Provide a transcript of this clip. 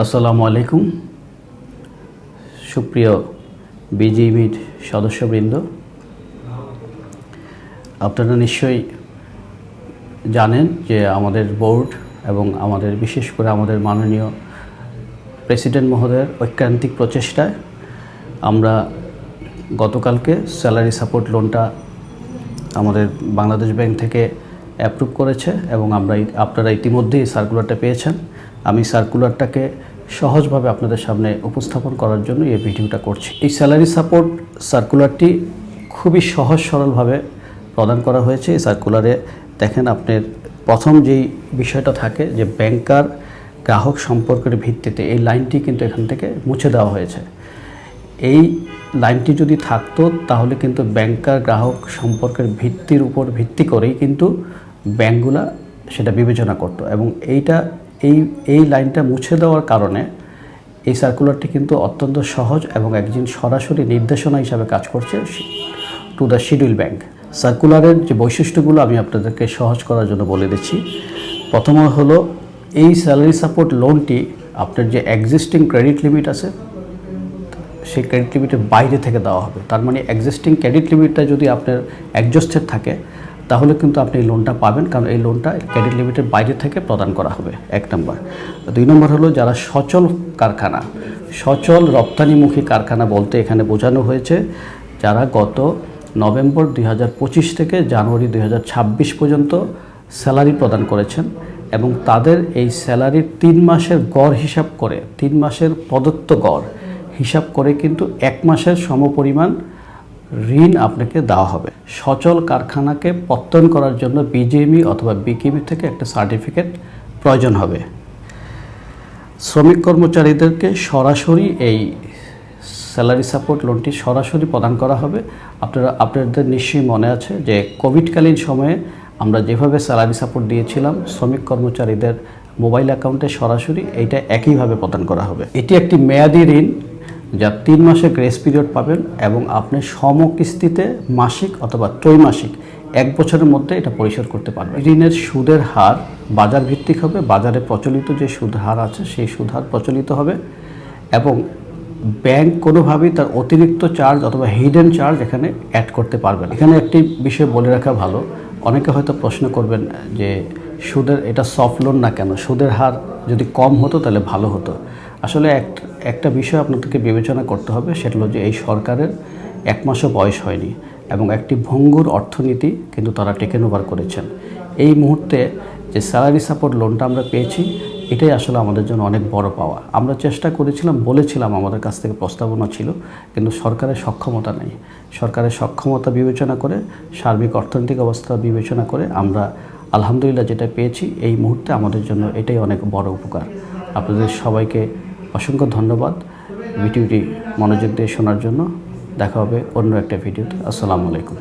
আসসালামু আলাইকুম সুপ্রিয় বিজিবির সদস্যবৃন্দ, আপনারা নিশ্চয়ই জানেন যে আমাদের বোর্ড এবং আমাদের বিশেষ করে আমাদের মাননীয় প্রেসিডেন্ট মহোদয়ের ঐকান্তিক প্রচেষ্টায় আমরা গতকালকে স্যালারি সাপোর্ট লোনটা আমাদের বাংলাদেশ ব্যাংক থেকে অ্যাপ্রুভ করেছে এবং আপনারা ইতিমধ্যেই সার্কুলারটা পেয়েছেন। আমি সার্কুলারটাকে সহজভাবে আপনাদের সামনে উপস্থাপন করার জন্য এই ভিডিওটা করছি। এই স্যালারি সাপোর্ট সার্কুলারটি খুবই সহজ সরলভাবে প্রদান করা হয়েছে। এই সার্কুলারে দেখেন, আপনার প্রথম যেই বিষয়টা থাকে যে ব্যাংকার গ্রাহক সম্পর্কের ভিত্তিতে, এই লাইনটি কিন্তু এখান থেকে মুছে দেওয়া হয়েছে। এই লাইনটি যদি থাকতো তাহলে কিন্তু ব্যাংকার গ্রাহক সম্পর্কের ভিত্তির উপর ভিত্তি করেই কিন্তু ব্যাংকগুলা সেটা বিবেচনা করত এবং এই লাইনটা মুছে দেওয়ার কারণে এই সার্কুলারটি কিন্তু অত্যন্ত সহজ এবং একদিন সরাসরি নির্দেশনা হিসাবে কাজ করছে টু দ্য শিডিউল ব্যাংক। সার্কুলারের যে বৈশিষ্ট্যগুলো আমি আপনাদেরকে সহজ করার জন্য বলে দিচ্ছি। প্রথম হলো, এই স্যালারি সাপোর্ট লোনটি আপনার যে এক্সিস্টিং ক্রেডিট লিমিট আছে সেই ক্রেডিট লিমিটের বাইরে থেকে দেওয়া হবে। তার মানে এক্সিস্টিং ক্রেডিট লিমিটটা যদি আপনার অ্যাডজাস্টেড থাকে তাহলে কিন্তু আপনি এই লোনটা পাবেন, কারণ এই লোনটা ক্রেডিট লিমিটের বাইরে থেকে প্রদান করা হবে, 1 নম্বর। 2 নম্বর হলো, যারা সচল কারখানা, সচল রপ্তানিমুখী কারখানা বলতে এখানে বোঝানো হয়েছে যারা গত নভেম্বর 2025 থেকে জানুয়ারি 2026 পর্যন্ত স্যালারি প্রদান করেছেন এবং তাদের এই স্যালারির 3 মাসের গড় হিসাব করে, 3 মাসের প্রদত্ত গড় হিসাব করে কিন্তু 1 মাসের সমপরিমাণ ঋণ আপনাকে দেওয়া হবে। সচল কারখানাকে পত্তন করার জন্য বিজিএমই অথবা বিকেবি থেকে একটা সার্টিফিকেট প্রয়োজন হবে। শ্রমিক কর্মচারীদেরকে সরাসরি এই স্যালারি সাপোর্ট লোনটি সরাসরি প্রদান করা হবে। আপনাদের নিশ্চয়ই মনে আছে যে কোভিডকালীন সময়ে আমরা যেভাবে স্যালারি সাপোর্ট দিয়েছিলাম শ্রমিক কর্মচারীদের মোবাইল অ্যাকাউন্টে সরাসরি, এইটা একইভাবে প্রদান করা হবে। এটি একটি মেয়াদি ঋণ যা 3 মাসের গ্রেস পিরিয়ড পাবেন এবং আপনি সমকিস্তিতে মাসিক অথবা ত্রৈমাসিক 1 বছরের মধ্যে এটা পরিশোধ করতে পারবেন। ঋণের সুদের হার বাজার ভিত্তিক হবে, বাজারে প্রচলিত যে সুদ হার আছে সেই সুদ হার প্রচলিত হবে এবং ব্যাংক কোনোভাবেই তার অতিরিক্ত চার্জ অথবা হিডেন চার্জ এখানে অ্যাড করতে পারবে না। এখানে একটি বিষয় বলে রাখা ভালো, অনেকে হয়তো প্রশ্ন করবেন যে সুদের এটা সফট লোন না কেন, সুদের হার যদি কম হতো তাহলে ভালো হতো। আসলে একটা বিষয় আপনাদেরকে বিবেচনা করতে হবে, সেটা হলো যে এই সরকারের 1 মাসও বয়স হয়নি এবং একটি ভঙ্গুর অর্থনীতি কিন্তু তারা টেকেন ওভার করেছেন। এই মুহূর্তে যে স্যালারি সাপোর্ট লোনটা আমরা পেয়েছি, এটাই আসলে আমাদের জন্য অনেক বড় পাওয়া। আমরা চেষ্টা করেছিলাম, বলেছিলাম, আমাদের কাছ থেকে প্রস্তাবনা ছিল, কিন্তু সরকারের সক্ষমতা নেই। সরকারের সক্ষমতা বিবেচনা করে, সার্বিক অর্থনৈতিক অবস্থা বিবেচনা করে আমরা আলহামদুলিল্লাহ যেটা পেয়েছি, এই মুহূর্তে আমাদের জন্য এটাই অনেক বড় উপকার। আপনাদের সবাইকে অসংখ্য ধন্যবাদ ভিডিওটি মনোযোগ দিয়ে শোনার জন্য। দেখা হবে অন্য একটা ভিডিওতে। আসসালামু আলাইকুম।